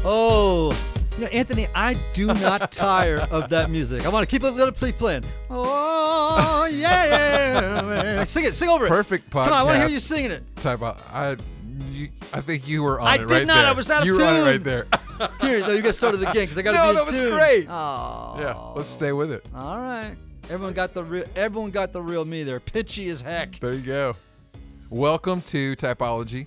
Oh, Anthony, I do not tire of that music. I want to keep it little playing. Oh, yeah. Sing it. Sing over it. Perfect podcast. Come on, I want to hear you singing it. Type out. I think you were on it right there. I did not. I was out of tune. You were on it right there. Here, no, you got started again because I got to No, be in tune. that was great. Oh. Yeah, let's stay with it. All right. Everyone got the real me there. Pitchy as heck. There you go. Welcome to Typology,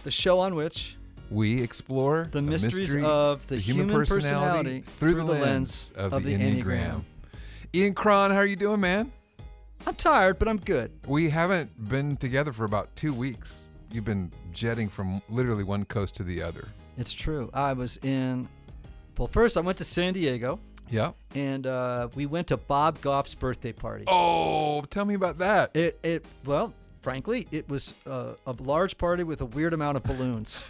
the show on which we explore the mysteries of the human personality through the lens of the Enneagram. Ian Cron, how are you doing, man? I'm tired, but I'm good. We haven't been together for about 2 weeks. You've been jetting from literally one coast to the other. It's true. First I went to San Diego. Yeah. And we went to Bob Goff's birthday party. Oh, tell me about that. Well, frankly, it was a large party with a weird amount of balloons.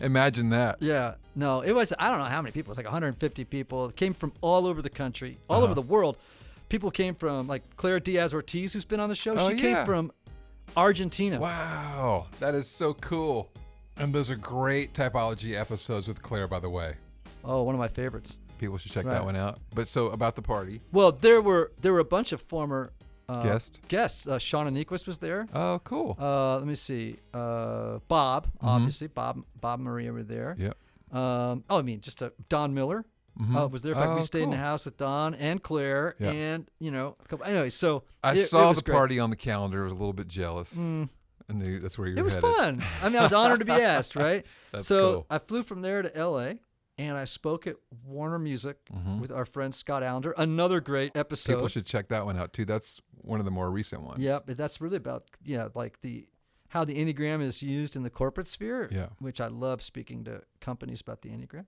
Imagine that. Yeah. No, it was, I don't know how many people. It was like 150 people. It came from all over the country, all over the world. People came from, like Clara Diaz-Ortiz, who's been on the show. She came from Argentina. Wow. That is so cool. And those are great Typology episodes with Claire, by the way. Oh, one of my favorites. People should check that one out. But so about the party. Well, there were a bunch of former guests. Shauna Nyquist was there. Oh, cool. Let me see. Bob, obviously. Bob and Maria were there. Yep. Just Don Miller was there. In fact, we stayed in the house with Don and Claire and, a couple. Anyway, so I saw the party on the calendar. I was a little bit jealous. I knew that's where you were headed. It was fun. I mean, I was honored to be asked, right? That's so cool. I flew from there to L.A., and I spoke at Warner Music with our friend Scott Allender. Another great episode. People should check that one out too. That's one of the more recent ones. Yeah, but that's really about how the Enneagram is used in the corporate sphere. Yeah. Which I love speaking to companies about the Enneagram.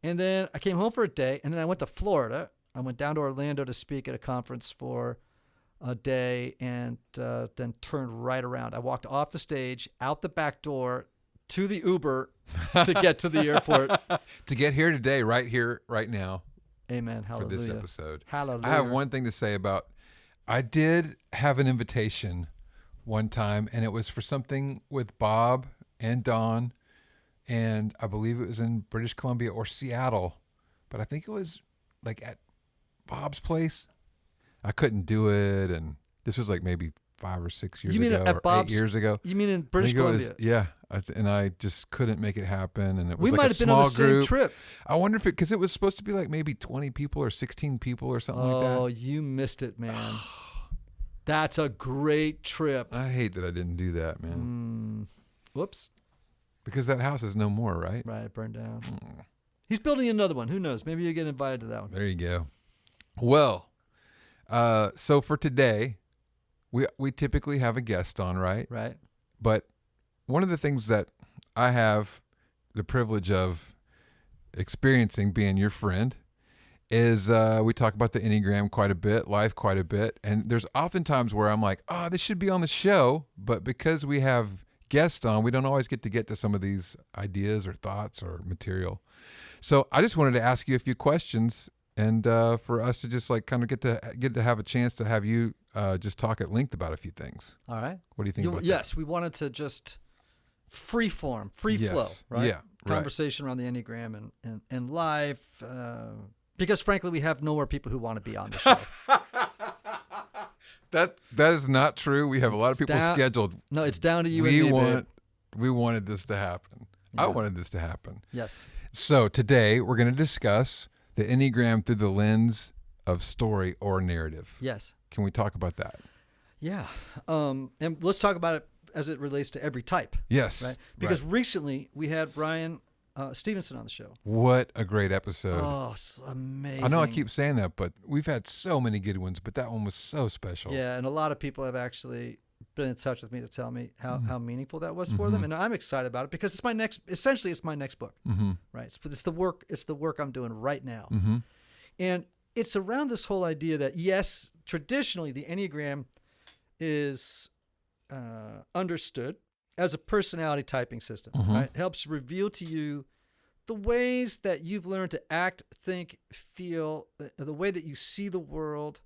And then I came home for a day, and then I went to Florida. I went down to Orlando to speak at a conference for a day, and then turned right around. I walked off the stage, out the back door, to the Uber to get to the airport. To get here today, right here, right now. Amen. Hallelujah. For this episode. Hallelujah. I have one thing to say about, I did have an invitation one time, and it was for something with Bob and Don, and I believe it was in British Columbia or Seattle, but I think it was like at Bob's place. I couldn't do it, and this was like maybe 5 or 6 years ago, at or Bob's, 8 years ago. You mean in British Columbia? And I just couldn't make it happen, and it was we like might a have been on the small group. same trip. I wonder if because it was supposed to be like maybe 20 people or 16 people or something like that. Oh, you missed it, man. That's a great trip. I hate that I didn't do that, man. Whoops. Because that house is no more, right? Right, it burned down. He's building another one. Who knows? Maybe you get invited to that one. There you go. Well, so for today, we typically have a guest on, right? Right. But one of the things that I have the privilege of experiencing being your friend is we talk about the Enneagram quite a bit, life quite a bit. And there's often times where I'm like, oh, this should be on the show. But because we have guests on, we don't always get to some of these ideas or thoughts or material. So I just wanted to ask you a few questions, and for us to just like kind of get to have a chance to have you just talk at length about a few things. All right. What do you think about that? Yes, we wanted to just free flow, right? Yeah. Conversation around the Enneagram and life. Because frankly, we have no more people who want to be on the show. That is not true. We have a lot of people scheduled. No, it's down to you and me, babe. We wanted this to happen. Yeah. I wanted this to happen. Yes. So today we're going to discuss the Enneagram through the lens of story or narrative. Yes. Can we talk about that? Yeah. And let's talk about it as it relates to every type. Yes. Right? Because recently we had Brian Stevenson on the show. What a great episode. Oh, it's amazing. I know I keep saying that, but we've had so many good ones, but that one was so special. Yeah, and a lot of people have actually been in touch with me to tell me how meaningful that was for them, and I'm excited about it because it's my next book. Right? It's the work I'm doing right now. And it's around this whole idea that yes, traditionally the Enneagram is understood as a personality typing system, right? It helps reveal to you the ways that you've learned to act, think, feel, the way that you see the world,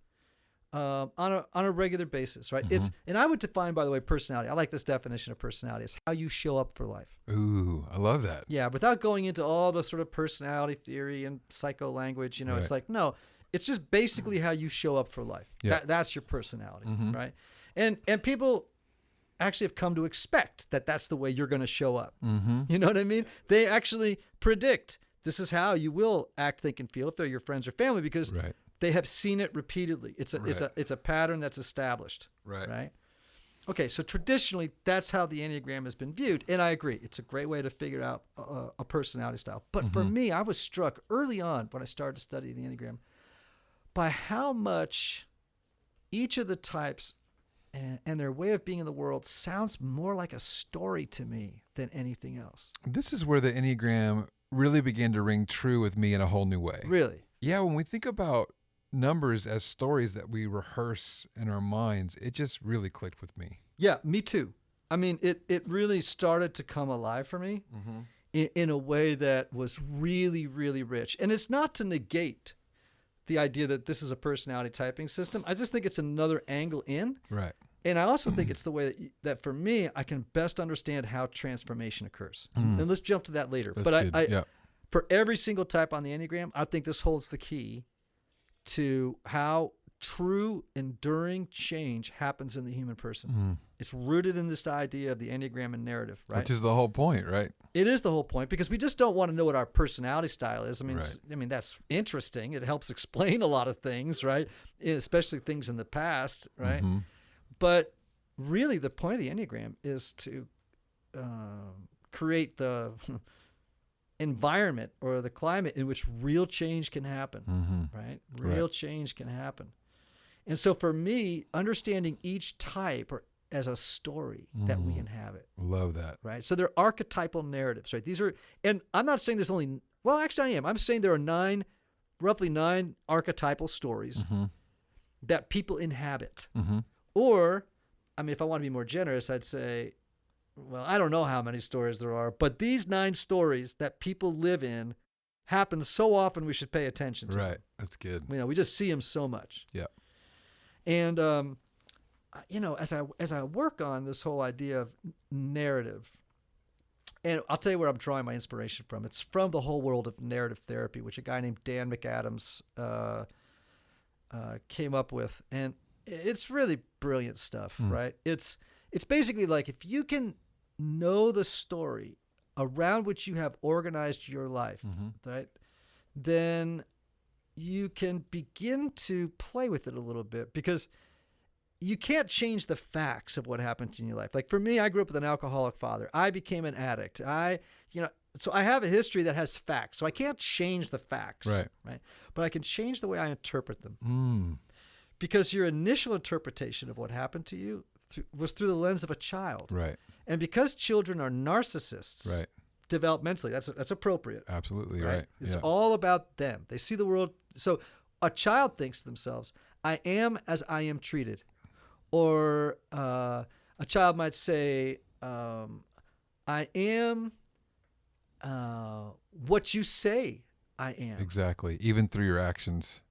on a regular basis, right? And I would define, by the way, personality. I like this definition of personality. It's how you show up for life. Ooh, I love that. Yeah, without going into all the sort of personality theory and psycho language, you know, it's like, no, it's just basically how you show up for life. Yeah. That's your personality, right? And people actually have come to expect that that's the way you're going to show up. You know what I mean? They actually predict this is how you will act, think, and feel if they're your friends or family, because they have seen it repeatedly. It's a pattern that's established. Right. Okay, so traditionally, that's how the Enneagram has been viewed, and I agree. It's a great way to figure out a personality style. But for me, I was struck early on when I started to study the Enneagram by how much each of the types and their way of being in the world sounds more like a story to me than anything else. This is where the Enneagram really began to ring true with me in a whole new way. Really? Yeah, when we think about numbers as stories that we rehearse in our minds, it just really clicked with me. Yeah, me too. I mean, it really started to come alive for me in a way that was really, really rich. And it's not to negate the idea that this is a personality typing system. I just think it's another angle in. Right. And I also think it's the way that for me, I can best understand how transformation occurs. And let's jump to that later. That's good. For every single type on the Enneagram, I think this holds the key to how true, enduring change happens in the human person. It's rooted in this idea of the Enneagram and Narrative, right? Which is the whole point, right? It is the whole point, because we just don't want to know what our personality style is. I mean, that's interesting. It helps explain a lot of things, right? Especially things in the past, right? But really, the point of the Enneagram is to create the environment or the climate in which real change can happen, right? Real change can happen. And so for me, understanding each type as a story that we inhabit. Love that. Right? So they're archetypal narratives, right? These are, and I'm not saying there's only, well, actually I am. I'm saying there are roughly nine archetypal stories that people inhabit. Or, I mean, if I want to be more generous, I'd say, well, I don't know how many stories there are, but these 9 stories that people live in happen so often we should pay attention to. Right. That's good. You know, we just see them so much. Yeah. And, you know, as I work on this whole idea of narrative, and I'll tell you where I'm drawing my inspiration from. It's from the whole world of narrative therapy, which a guy named Dan McAdams came up with. And it's really brilliant stuff, right? It's basically like, if you can know the story around which you have organized your life, right, then you can begin to play with it a little bit, because you can't change the facts of what happened in your life. Like for me, I grew up with an alcoholic father. I became an addict. So I have a history that has facts. So I can't change the facts, right? But I can change the way I interpret them. Because your initial interpretation of what happened to you was through the lens of a child. Right. And because children are narcissists, right, developmentally, that's appropriate. Absolutely, right. It's all about them. They see the world. So a child thinks to themselves, I am as I am treated. Or a child might say, I am what you say I am. Exactly. Even through your actions.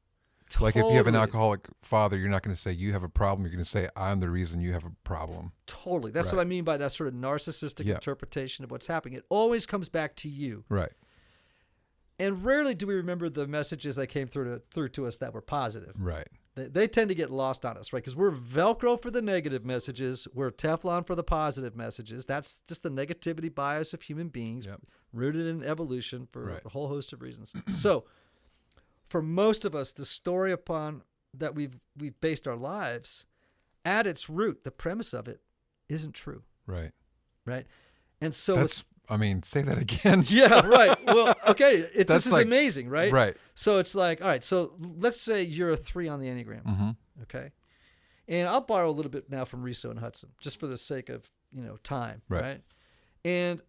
Totally. Like if you have an alcoholic father, you're not going to say you have a problem. You're going to say I'm the reason you have a problem. Totally. That's what I mean by that sort of narcissistic interpretation of what's happening. It always comes back to you. Right. And rarely do we remember the messages that came through to us that were positive. Right. They tend to get lost on us, right? Because we're Velcro for the negative messages. We're Teflon for the positive messages. That's just the negativity bias of human beings, rooted in evolution for a whole host of reasons. So for most of us, the story upon that we've based our lives, at its root, the premise of it isn't true. Right. Right. And so say that again. Yeah, right. Well, okay. This is amazing, right? Right. So it's like, all right, so let's say you're a 3 on the Enneagram. Okay. And I'll borrow a little bit now from Riso and Hudson, just for the sake of, time. Right. And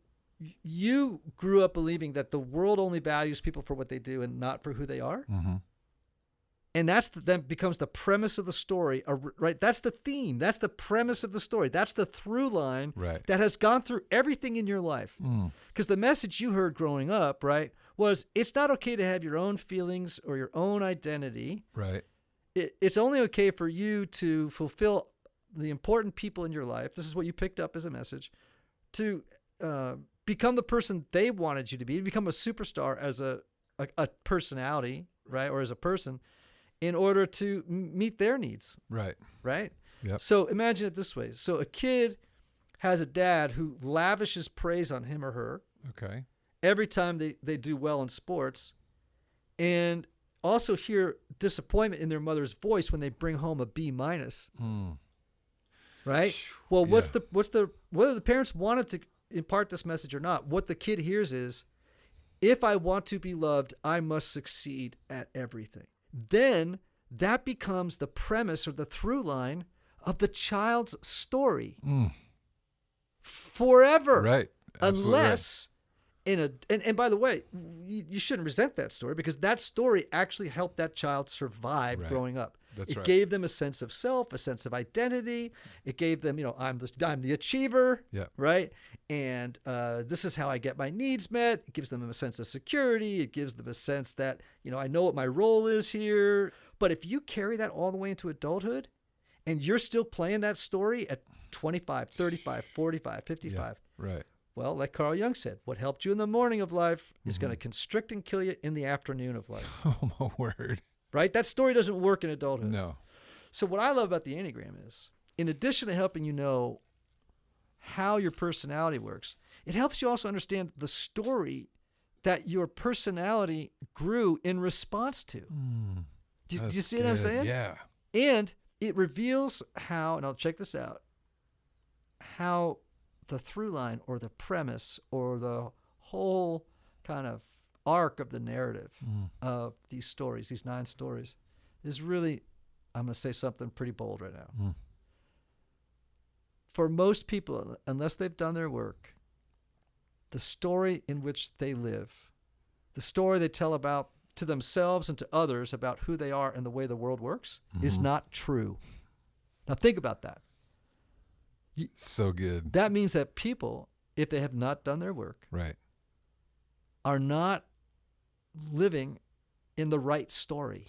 you grew up believing that the world only values people for what they do and not for who they are. And then becomes the premise of the story, right? That's the theme. That's the premise of the story. That's the through line that has gone through everything in your life. Because the message you heard growing up, right, was it's not okay to have your own feelings or your own identity. Right. it's only okay for you to fulfill the important people in your life. This is what you picked up as a message, to become the person they wanted you to be, to become a superstar as a personality, right? Or as a person, in order to meet their needs. Right. Right? Yep. So imagine it this way. So a kid has a dad who lavishes praise on him or her. Okay. Every time they do well in sports, and also hear disappointment in their mother's voice when they bring home a B-. Right? Well, whether the parents wanted to impart this message or not, what the kid hears is, if I want to be loved, I must succeed at everything. Then that becomes the premise or the through line of the child's story forever. Right. Absolutely Unless and by the way, you shouldn't resent that story, because that story actually helped that child survive growing up. It gave them a sense of self, a sense of identity. It gave them, I'm the achiever, right? And this is how I get my needs met. It gives them a sense of security. It gives them a sense that, I know what my role is here. But if you carry that all the way into adulthood, and you're still playing that story at 25, 35, 45, 55, right. Well, like Carl Jung said, what helped you in the morning of life is going to constrict and kill you in the afternoon of life. Oh, my word. Right? That story doesn't work in adulthood. No. So what I love about the Enneagram is, in addition to helping you know how your personality works, it helps you also understand the story that your personality grew in response to. Do you see what I'm saying? Yeah. And it reveals how, and I'll check this out, how the through line or the premise or the whole kind of arc of the narrative of these stories, these 9 stories, is really, I'm going to say something pretty bold right now. For most people, unless they've done their work, the story in which they live, the story they tell about to themselves and to others about who they are and the way the world works is not true. Now think about that. So good. That means that people, if they have not done their work, right, are not living in the right story.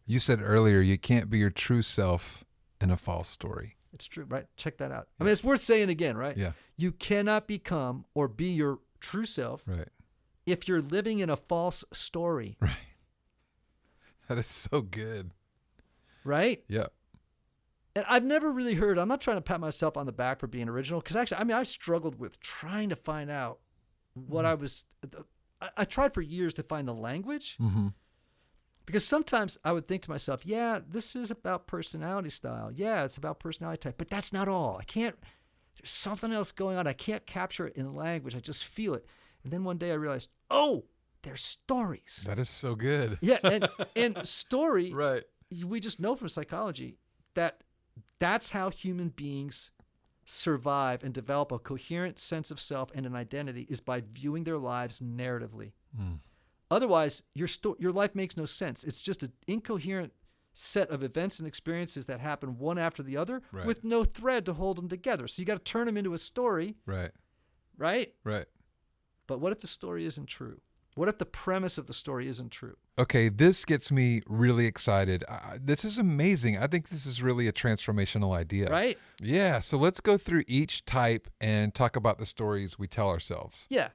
You said earlier you can't be your true self in a false story. It's true, right? Check that out. I mean, it's worth saying again, right? Yeah. You cannot become or be your true self if you're living in a false story. Right. That is so good. Right? Yeah. And I've never really heard, I'm not trying to pat myself on the back for being original, because actually, I struggled with trying to find out what I tried for years to find the language, because sometimes I would think to myself, yeah, this is about personality style. Yeah, it's about personality type, but that's not all. There's something else going on. I can't capture it in language. I just feel it. And then one day I realized, oh, they're stories. That is so good. Yeah, and story, right. We just know from psychology that that's how human beings survive and develop a coherent sense of self and an identity, is by viewing their lives narratively. Otherwise, your life makes no sense. It's just an incoherent set of events and experiences that happen one after the other with no thread to hold them together. So you got to turn them into a story. Right? Right. But what if the story isn't true? What if the premise of the story isn't true? Okay, this gets me really excited. This is amazing. I think this is really a transformational idea. Right? Yeah, so let's go through each type and talk about the stories we tell ourselves. Yeah.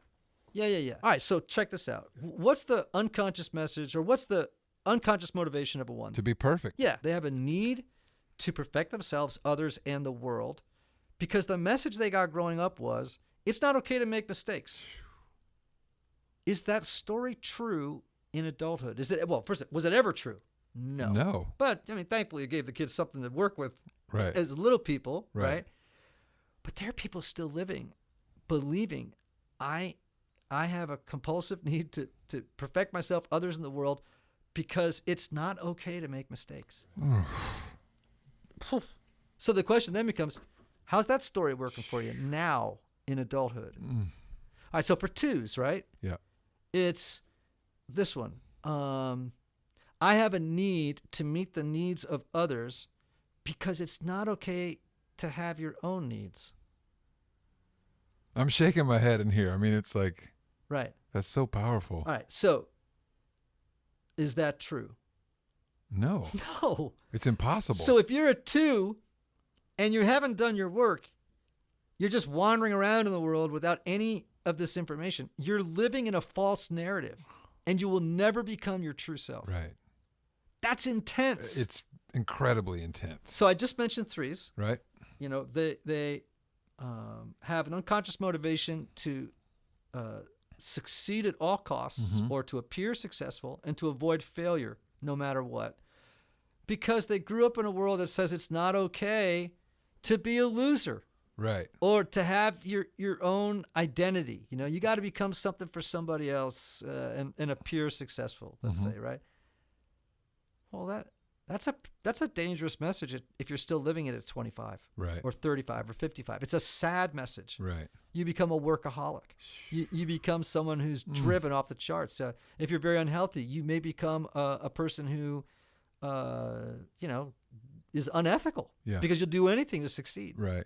All right, so check this out. What's the unconscious message, or what's the unconscious motivation of a 1? To be perfect. Yeah, they have a need to perfect themselves, others, and the world, because the message they got growing up was, it's not okay to make mistakes. Is that story true in adulthood? Was it ever true? No. But, thankfully it gave the kids something to work with as little people, right? But there are people still living, believing, I have a compulsive need to perfect myself, others in the world, because it's not okay to make mistakes. So the question then becomes, how's that story working for you now in adulthood? All right, so for 2s, right? Yeah. It's this one. I have a need to meet the needs of others because it's not okay to have your own needs. I'm shaking my head in here. It's like, right. That's so powerful. All right. So is that true? No. No. It's impossible. So if you're a 2 and you haven't done your work, you're just wandering around in the world without any of this information. You're living in a false narrative, and you will never become your true self. Right. That's intense. It's incredibly intense. So I just mentioned 3s. Right. You know, they have an unconscious motivation to succeed at all costs, or to appear successful and to avoid failure no matter what, because they grew up in a world that says it's not okay to be a loser. Right. Or to have your own identity. You know, you got to become something for somebody else and appear successful, let's say, right? Well, that's a dangerous message if you're still living it at 25, right, or 35 or 55. It's a sad message. Right. You become a workaholic. You become someone who's driven off the charts. If you're very unhealthy, you may become a person who, is unethical. Yeah. Because you'll do anything to succeed. Right.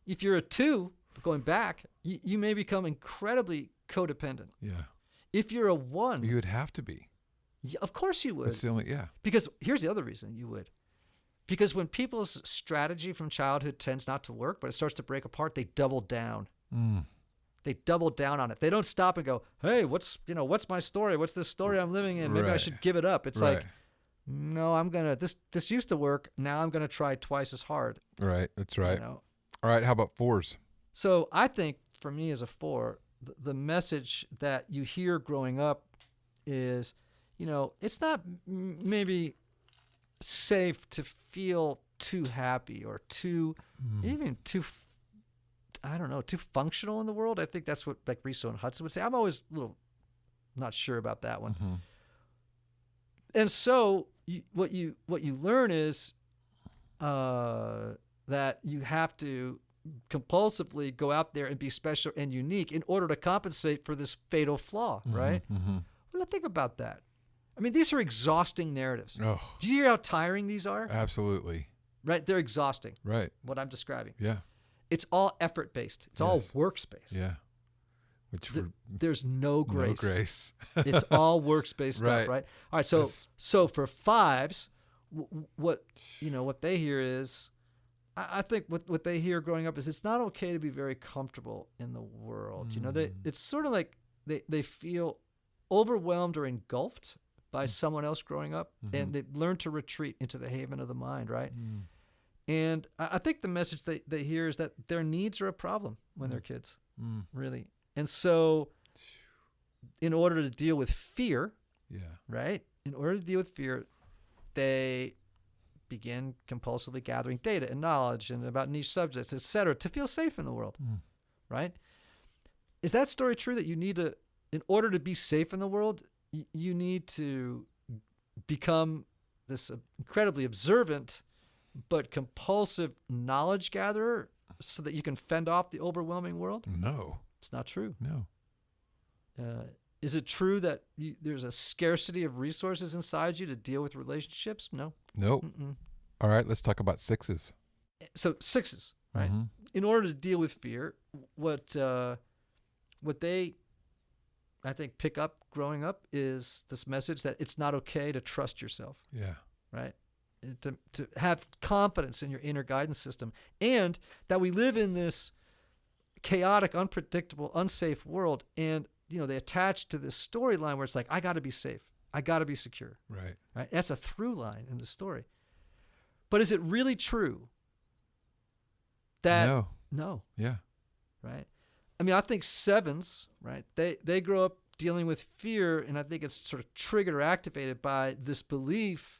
If you're a 2, going back, you may become incredibly codependent. Yeah. If you're a 1, you would have to be. Yeah, of course you would. That's the only, yeah. Because here's the other reason you would. Because when people's strategy from childhood tends not to work, but it starts to break apart, they double down. They double down on it. They don't stop and go, "Hey, what's my story? What's this story I'm living in? Maybe I should give it up." It's like, no, I'm gonna. This used to work. Now I'm gonna try twice as hard. Right. That's right. You know? All right. How about 4s? So I think for me as a 4, the message that you hear growing up is, it's not maybe safe to feel too happy or too functional in the world. I think that's what like Riso and Hudson would say. I'm always a little not sure about that one. And so what you learn is that you have to compulsively go out there and be special and unique in order to compensate for this fatal flaw, right? Well, think about that. I mean, these are exhausting narratives. Oh. Do you hear how tiring these are? Absolutely. Right? They're exhausting. Right. What I'm describing. Yeah. It's all effort-based. It's all works-based. Yeah. Which there's no grace. No grace. It's all works-based stuff, right? All right. So for 5s, what they hear is, I think what they hear growing up is it's not okay to be very comfortable in the world. It's sort of like they feel overwhelmed or engulfed by someone else growing up, and they learn to retreat into the haven of the mind, right? And I think the message they hear is that their needs are a problem when they're kids, really. And so in order to deal with fear, right? In order to deal with fear, they begin compulsively gathering data and knowledge and about niche subjects, et cetera, to feel safe in the world, right? Is that story true that you need to, in order to be safe in the world, you need to become this incredibly observant but compulsive knowledge gatherer so that you can fend off the overwhelming world? No. It's not true. No. Is it true that there's a scarcity of resources inside you to deal with relationships? No. Nope. All right, let's talk about 6s. So 6s, right? In order to deal with fear, what they, I think, pick up growing up is this message that it's not okay to trust yourself. Yeah. Right? To have confidence in your inner guidance system, and that we live in this chaotic, unpredictable, unsafe world, and they attach to this storyline where it's like, I got to be safe, I got to be secure. Right. That's a through line in the story. But is it really true that no? Yeah. Right. I mean, I think 7s, right? They grow up dealing with fear, and I think it's sort of triggered or activated by this belief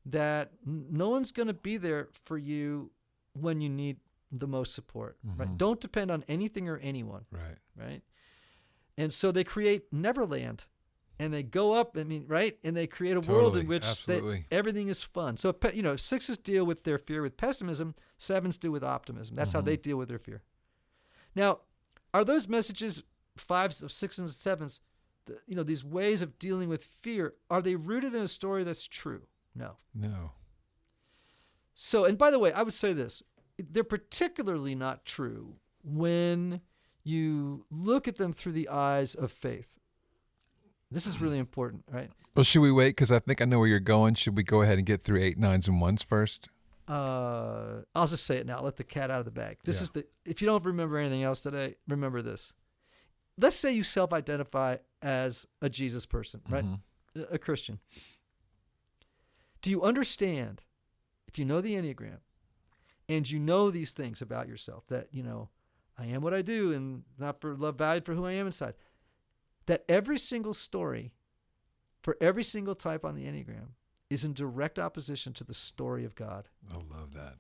that no one's going to be there for you when you need the most support, right? Don't depend on anything or anyone, right? And so they create Neverland, and they go up, right? And they create a world in which everything is fun. So, 6s deal with their fear with pessimism, 7s do with optimism. That's how they deal with their fear. Now, are those messages, 5s, of 6s, and 7s, these ways of dealing with fear, are they rooted in a story that's true? No. So, and by the way, I would say this. They're particularly not true when you look at them through the eyes of faith. This is really important, right? Well, should we wait? Because I think I know where you're going. Should we go ahead and get through 8, 9s, and 1s first? I'll just say it now. Let the cat out of the bag. This Yeah. is if you don't remember anything else today, remember this. Let's say you self-identify as a Jesus person, right? A Christian. Do you understand, if you know the Enneagram, and you know these things about yourself, that, I am what I do and not for love valued for who I am inside, that every single story for every single type on the Enneagram is in direct opposition to the story of God. I love that.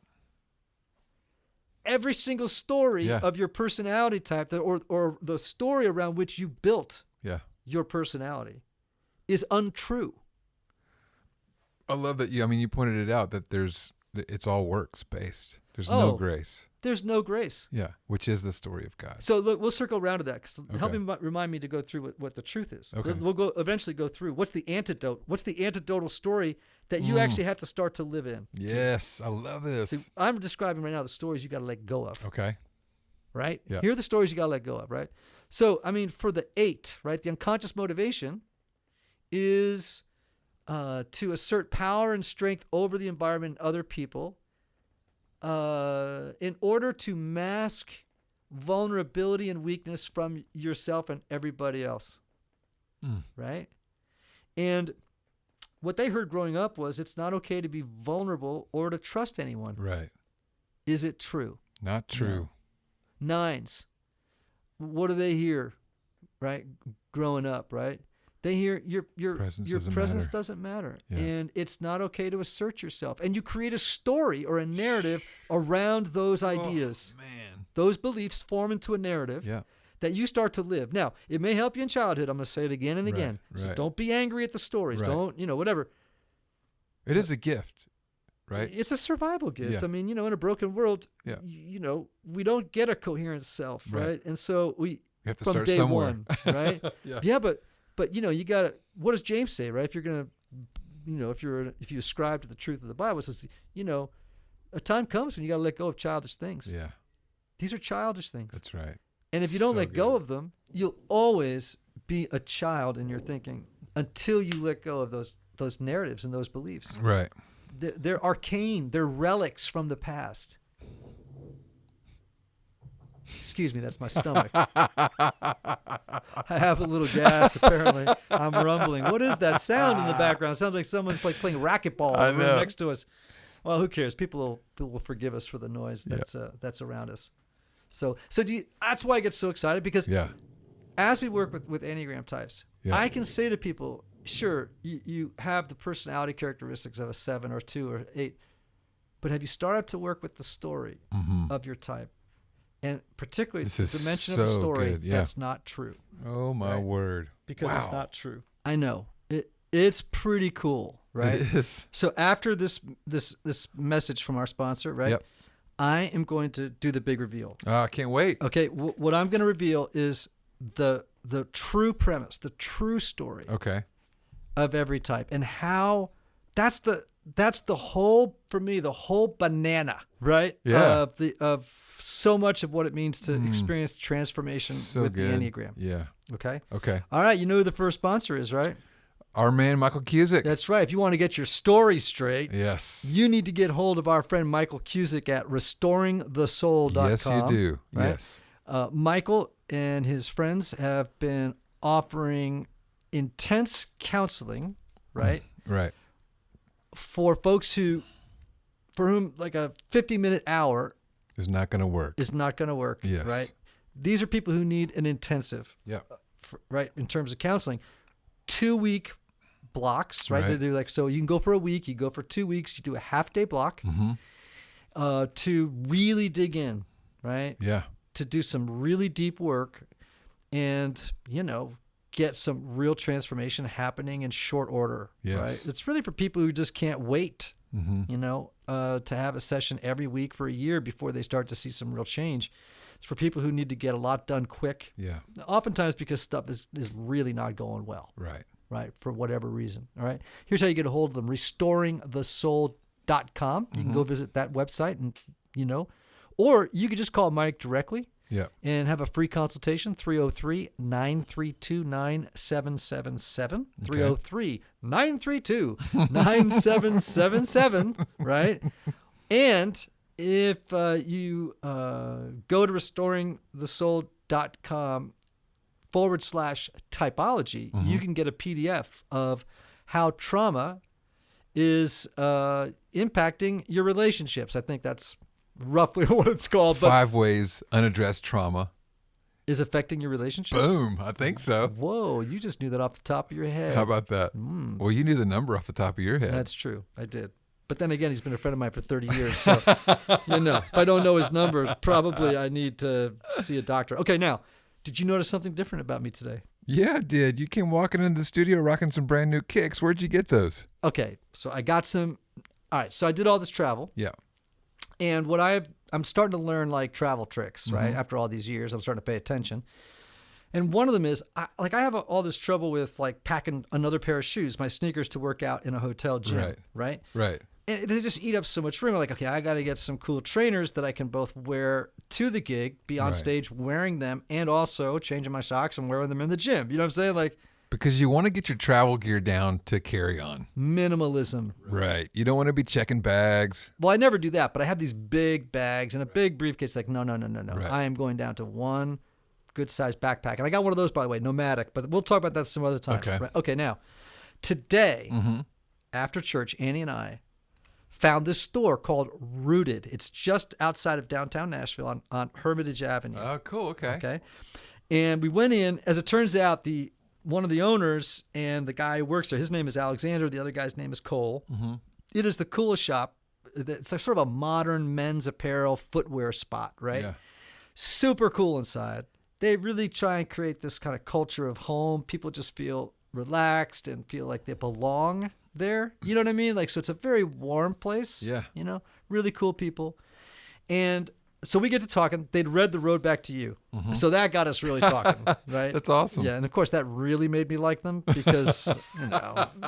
Every single story of your personality type, or the story around which you built your personality, is untrue. I love that you pointed it out that it's all works based. There's no grace. There's no grace. Yeah, which is the story of God. So look, we'll circle around to that, because help me remind me to go through what the truth is. Okay. We'll eventually go through what's the antidote. What's the antidotal story that you actually have to start to live in? Yes, I love this. See, I'm describing right now the stories you got to let go of. Okay. Right? Yeah. Here are the stories you got to let go of, right? So, for the 8, right, the unconscious motivation is to assert power and strength over the environment and other people, in order to mask vulnerability and weakness from yourself and everybody else, right? And what they heard growing up was it's not okay to be vulnerable or to trust anyone. Right. Is it true? Not true. No. 9s, what do they hear, right, growing up, right? They hear your presence doesn't matter. Yeah. And it's not okay to assert yourself. And you create a story or a narrative around those ideas. Oh, man. Those beliefs form into a narrative that you start to live. Now, it may help you in childhood. I'm going to say it again and again. So Right. don't be angry at the stories. Right. Don't, whatever. It is a gift, right? It's a survival gift. Yeah. In a broken world, Yeah. we don't get a coherent self, right? And so You have to from start day somewhere. one, right? Yeah. But you got to, what does James say, right? If you're going to, if you ascribe to the truth of the Bible, it says, a time comes when you got to let go of childish things. Yeah. These are childish things. That's right. And if you don't So let go good. of them, you'll always be a child in your thinking until you let go of those narratives and those beliefs. Right. They're arcane. They're relics from the past. Excuse me, that's my stomach. I have a little gas, apparently. I'm rumbling. What is that sound in the background? It sounds like someone's playing racquetball I over know. next to us. Well, who cares? People will forgive us for the noise that's around us. So that's why I get so excited, because as we work with Enneagram types, I can say to people, sure, you have the personality characteristics of a 7 or 2 or 8, but have you started to work with the story of your type? And particularly the dimension of the story, that's not true. Oh, my word. Because it's not true. I know. It's pretty cool, right? It is. So after this message from our sponsor, right, I am going to do the big reveal. I can't wait. Okay, what I'm going to reveal is the true premise, the true story of every type, and how that's the whole, for me, the whole banana, right? Yeah. Of so much of what it means to experience transformation with the Enneagram. Yeah. Okay? Okay. All right, you know who the first sponsor is, right? Our man, Michael Cusick. That's right. If you want to get your story straight, Yes. you need to get hold of our friend Michael Cusick at restoringthesoul.com. Yes, you do. Right? Yes. Michael and his friends have been offering intense counseling, right? Right. For folks for whom like a 50-minute hour Is not going to work. is not going to work, Yes. right? These are people who need an intensive, right, in terms of counseling. 2-week blocks, right? They do so you can go for a week, you go for 2 weeks, you do a half-day block to really dig in, right? Yeah. To do some really deep work and, get some real transformation happening in short order, right? It's really for people who just can't wait, to have a session every week for a year before they start to see some real change. It's for people who need to get a lot done quick. Yeah. Oftentimes because stuff is really not going well. Right. Right. For whatever reason. All right. Here's how you get a hold of them. restoringthesoul.com. You can go visit that website and, or you could just call Mike directly. and have a free consultation, 303-932-9777, 303-932-9777, right? And if you go to restoringthesoul.com/typology, you can get a PDF of how trauma is impacting your relationships. I think that's roughly what it's called. But 5 ways unaddressed trauma is affecting your relationships. Boom. I think so. Whoa, you just knew that off the top of your head. How about that? Well, you knew the number off the top of your head. That's true. I did. But then again, he's been a friend of mine for 30 years. So, if I don't know his numbers, probably I need to see a doctor. Okay, now, did you notice something different about me today? Yeah, I did. You came walking into the studio rocking some brand new kicks. Where'd you get those? Okay, so I got some. All right, so I did all this travel. Yeah. And I'm starting to learn like travel tricks, right? After all these years, I'm starting to pay attention. And one of them is, I have all this trouble with like packing another pair of shoes, my sneakers, to work out in a hotel gym, right? And they just eat up so much room. I'm like, okay, I got to get some cool trainers that I can both wear to the gig, be on stage wearing them, and also changing my socks and wearing them in the gym. You know what I'm saying? Like, because you want to get your travel gear down to carry on. Minimalism. Right. You don't want to be checking bags. Well, I never do that, but I have these big bags and a big briefcase. Like, no. Right. I am going down to one good-sized backpack. And I got one of those, by the way, nomadic, but we'll talk about that some other time. Okay. Right? Okay, now, today, after church, Annie and I found this store called Rooted. It's just outside of downtown Nashville on Hermitage Avenue. Oh, cool. Okay. And we went in. As it turns out, one of the owners and the guy who works there, his name is Alexander. The other guy's name is Cole. It is the coolest shop. It's like sort of a modern men's apparel footwear spot, right? Yeah. Super cool inside. They really try and create this kind of culture of home. People just feel relaxed and feel like they belong there. You know what I mean? Like, so it's a very warm place. Yeah. Really cool people. And so we get to talking. They'd read The Road Back to You. So that got us really talking, right? That's awesome. Yeah, and of course that really made me like them because,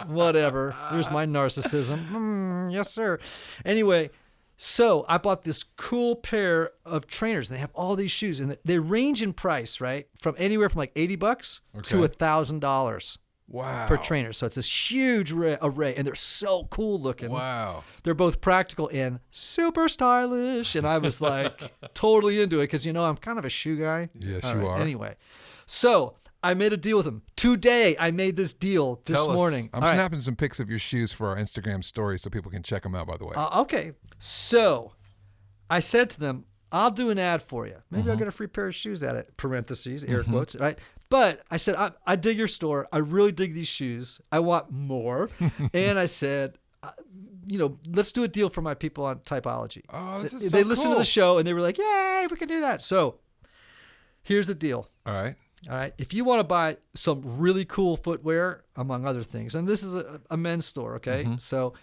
whatever. There's my narcissism. Yes, sir. Anyway, so I bought this cool pair of trainers. They have all these shoes, and they range in price, right? From anywhere from like $80 to $1,000. Wow. Per trainer. So it's this huge array, and they're so cool looking. Wow. They're both practical and super stylish. And I was like totally into it because, I'm kind of a shoe guy. Yes, you are. Anyway, so I made a deal with them. Today, I made this deal this morning. I'm snapping some pics of your shoes for our Instagram story so people can check them out, by the way. Okay. So I said to them, I'll do an ad for you. Maybe I'll get a free pair of shoes at it, parentheses, air quotes, right? But I said, I dig your store. I really dig these shoes. I want more. And I said, let's do a deal for my people on Typology. Oh, this is so They listened to the show, and they were like, yay, we can do that. So here's the deal. All right. If you want to buy some really cool footwear, among other things, and this is a men's store, okay? So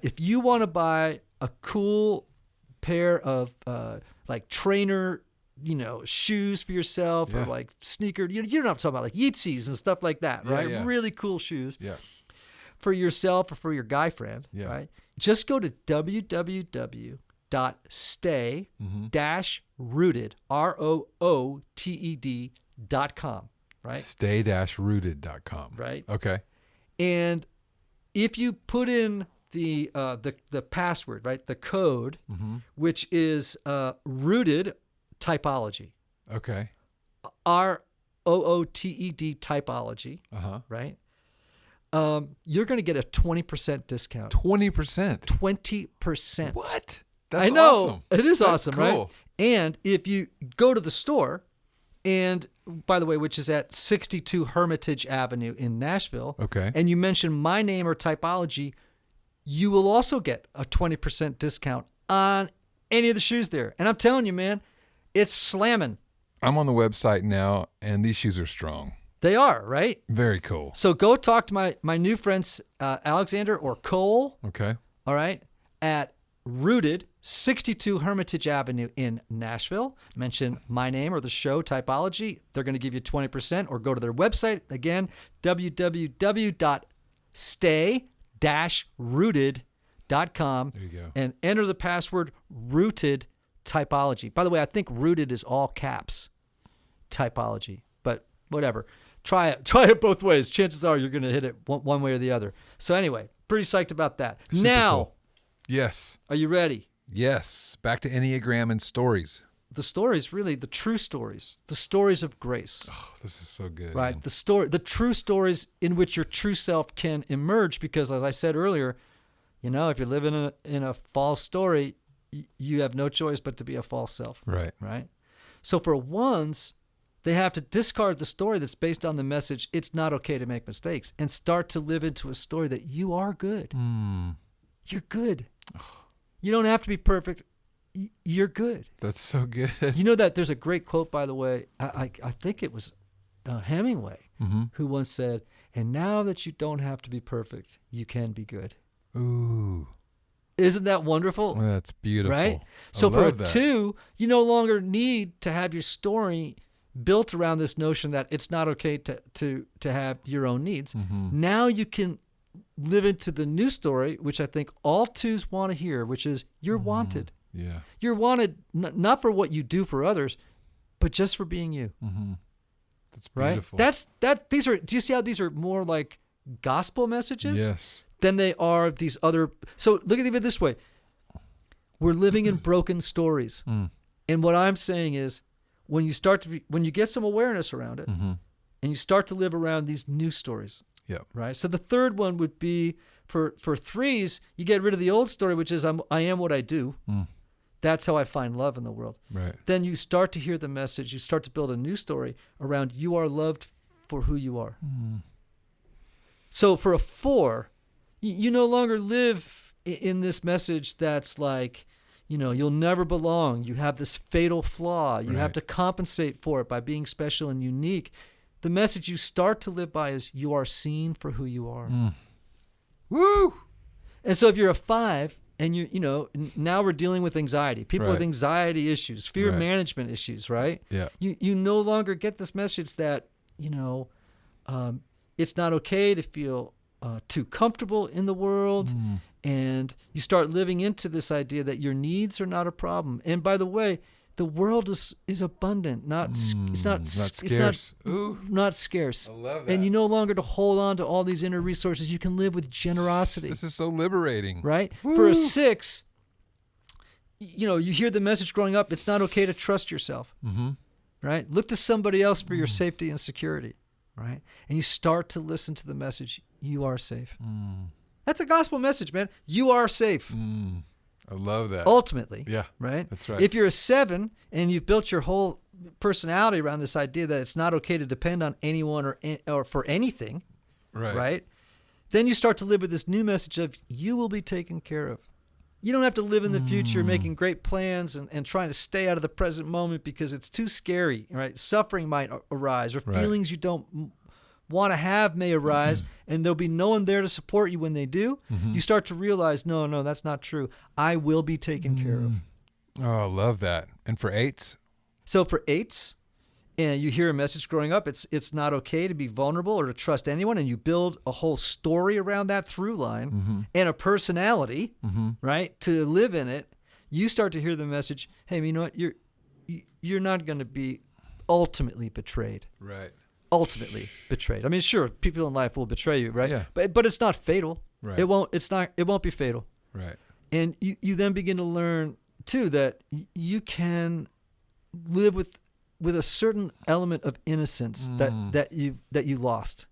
if you want to buy a cool pair of like trainer, shoes for yourself or like sneaker, you know what I'm talking about, like Yeezys and stuff like that, right? Yeah. Really cool shoes. Yeah. For yourself or for your guy friend, right? Just go to www.stay-rooted, ROOTED.com, right? Stay-rooted.com. Right. Okay. And if you put in the password, right, the code, which is Rooted Typology. Okay. ROOTED Typology. Right. You're going to get a 20% discount. 20%. 20%. What? That's I know. awesome. It is That's awesome, cool. right? And if you go to the store, and by the way, which is at 62 Hermitage Avenue in Nashville, okay, and you mention my name or Typology, you will also get a 20% discount on any of the shoes there. And I'm telling you, man, it's slamming. I'm on the website now, and these shoes are strong. They are, right? Very cool. So go talk to my new friends, Alexander or Cole. Okay. All right. At Rooted, 62 Hermitage Avenue in Nashville. Mention my name or the show, Typology. They're going to give you 20%, or go to their website. Again, www.stay-rooted.com. There you go. And enter the password Rooted typology. By the way, I think rooted is all caps typology, but whatever. Try it both ways. Chances are you're going to hit it one way or the other. So anyway, pretty psyched about that. Super now, cool. Yes. Are you ready? Yes. Back to Enneagram and stories. The stories, really, the true stories, the stories of grace. Oh, this is so good. Right? Man. The true stories in which your true self can emerge, because as I said earlier, if you're living in a false story, you have no choice but to be a false self. Right. Right? So for ones, they have to discard the story that's based on the message, it's not okay to make mistakes, and start to live into a story that you are good. You're good. You don't have to be perfect. You're good. That's so good. You know that there's a great quote, by the way. I think it was Hemingway who once said, "And now that you don't have to be perfect, you can be good." Ooh. Isn't that wonderful? That's beautiful. Right? So for a 2, you no longer need to have your story built around this notion that it's not okay to have your own needs. Now you can live into the new story, which I think all 2s want to hear, which is you're wanted. Yeah. You're wanted not for what you do for others, but just for being you. That's beautiful. Right? Do you see how these are more like gospel messages? Yes. Than they are these other. So look at it this way. We're living in broken stories. And what I'm saying is when you get some awareness around it and you start to live around these new stories. Yep. Right? So the third one would be for 3s, you get rid of the old story, which is I am what I do. That's how I find love in the world. Right. Then you start to hear the message. You start to build a new story around you are loved for who you are. So for a 4, you no longer live in this message that's like, you'll never belong. You have this fatal flaw. You have to compensate for it by being special and unique. The message you start to live by is you are seen for who you are. Woo! And so if you're a 5 and now we're dealing with anxiety, people with Right. anxiety issues, fear Right. management issues, right? Yeah. You no longer get this message that, it's not okay to feel too comfortable in the world. And you start living into this idea that your needs are not a problem. And by the way, the world is abundant, it's not scarce. Not scarce. I love that. And you no longer to hold on to all these inner resources. You can live with generosity. This is so liberating. Right? Woo. For a 6, you hear the message growing up, it's not okay to trust yourself. Right? Look to somebody else for your safety and security. Right? And you start to listen to the message, you are safe. That's a gospel message, man. You are safe. I love that. Ultimately. Yeah. Right? That's right. If you're a 7 and you've built your whole personality around this idea that it's not okay to depend on anyone or for anything, right? Then you start to live with this new message of you will be taken care of. You don't have to live in the future making great plans and trying to stay out of the present moment because it's too scary, right? Suffering might arise or feelings you don't want to have may arise, and there'll be no one there to support you when they do. You start to realize, no, that's not true. I will be taken care of. Oh, I love that. And for 8s? So for 8s, and you hear a message growing up, it's not okay to be vulnerable or to trust anyone, and you build a whole story around that through line and a personality, right, to live in it. You start to hear the message, hey, you know what, you're not going to be ultimately betrayed. Right. Ultimately betrayed. I mean, sure, people in life will betray you, right? Yeah. But it's not fatal. Right. It won't be fatal. Right. And you then begin to learn too that you can live with a certain element of innocence that you lost.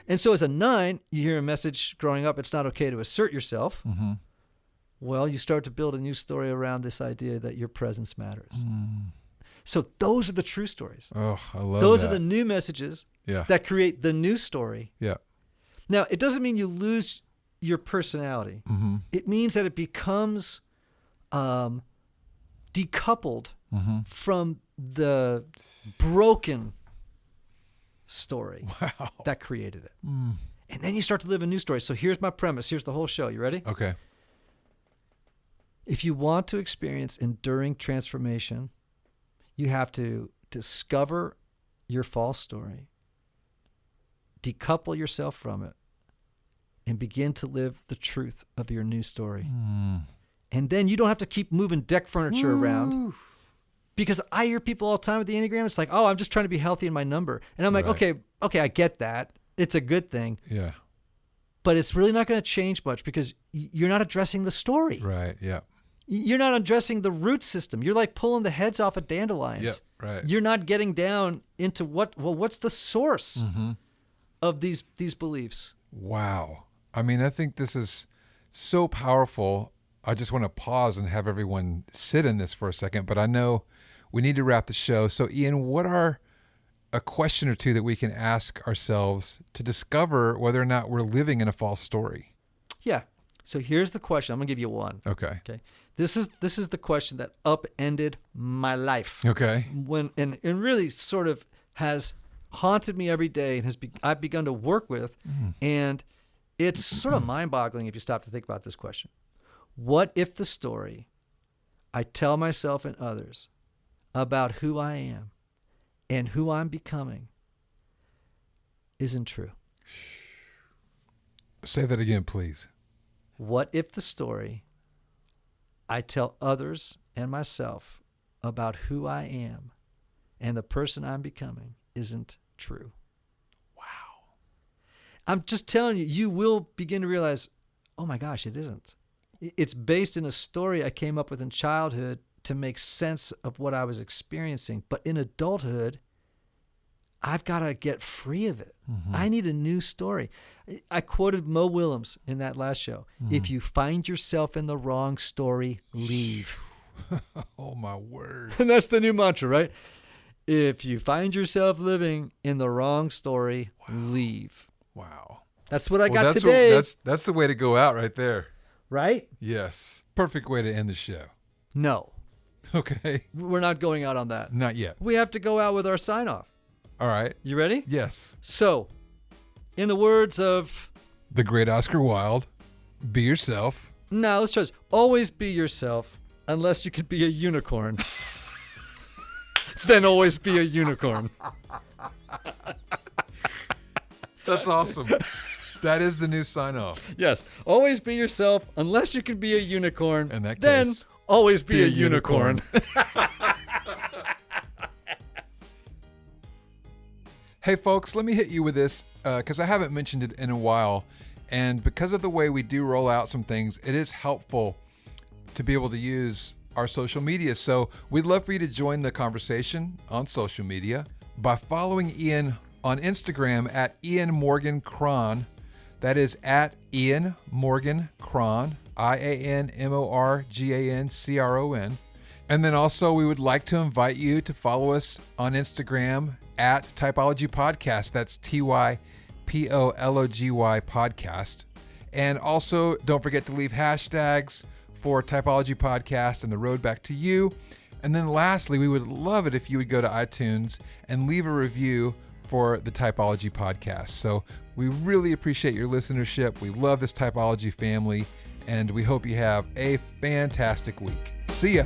And so as a 9, you hear a message growing up, it's not okay to assert yourself. Well, you start to build a new story around this idea that your presence matters. So those are the true stories. Oh, I love those that. are the new messages Yeah. that create the new story. Yeah. Now, it doesn't mean you lose your personality. It means that it becomes decoupled from the broken story that created it. And then you start to live a new story. So here's my premise. Here's the whole show. You ready? Okay. If you want to experience enduring transformation, you have to discover your false story, decouple yourself from it, and begin to live the truth of your new story. And then you don't have to keep moving deck furniture around. Because I hear people all the time with the Enneagram, it's like, oh, I'm just trying to be healthy in my number. And I'm like, okay, I get that. It's a good thing. Yeah. But it's really not going to change much because you're not addressing the story. Right, yeah. You're not addressing the root system. You're like pulling the heads off of dandelions. Yep, right. You're not getting down into what's the source of these beliefs? Wow. I mean, I think this is so powerful. I just want to pause and have everyone sit in this for a second, but I know we need to wrap the show. So, Ian, what are a question or two that we can ask ourselves to discover whether or not we're living in a false story? Yeah. So here's the question. I'm going to give you one. Okay. This is the question that upended my life. Okay. And really sort of has haunted me every day and I've begun to work with. And it's sort of mind-boggling if you stop to think about this question. What if the story I tell myself and others about who I am and who I'm becoming isn't true? Say that again, please. What if the story I tell others and myself about who I am and the person I'm becoming isn't true? Wow. I'm just telling you, you will begin to realize, oh my gosh, it isn't. It's based in a story I came up with in childhood to make sense of what I was experiencing. But in adulthood, I've got to get free of it. I need a new story. I quoted Mo Willems in that last show. If you find yourself in the wrong story, leave. Oh, my word. And that's the new mantra, right? If you find yourself living in the wrong story, leave. Wow. That's what I got today. That's the way to go out right there. Right? Yes. Perfect way to end the show. No. Okay. We're not going out on that. Not yet. We have to go out with our sign-off. All right. You ready? Yes. So, in the words of the great Oscar Wilde, be yourself. No, let's try this. Always be yourself, unless you could be a unicorn. Then always be a unicorn. That's awesome. That is the new sign-off. Yes. Always be yourself, unless you can be a unicorn. In that case, then always be a unicorn. Hey, folks, let me hit you with this because I haven't mentioned it in a while. And because of the way we do roll out some things, it is helpful to be able to use our social media. So we'd love for you to join the conversation on social media by following Ian on Instagram at Ian Morgan Cron. That is at Ian Morgan Cron, IANMORGANCRON. And then also we would like to invite you to follow us on Instagram at Typology Podcast. That's TYPOLOGY Podcast. And also don't forget to leave hashtags for Typology Podcast and The Road Back to You. And then lastly, we would love it if you would go to iTunes and leave a review for the Typology Podcast. So we really appreciate your listenership. We love this Typology family, and we hope you have a fantastic week. See ya.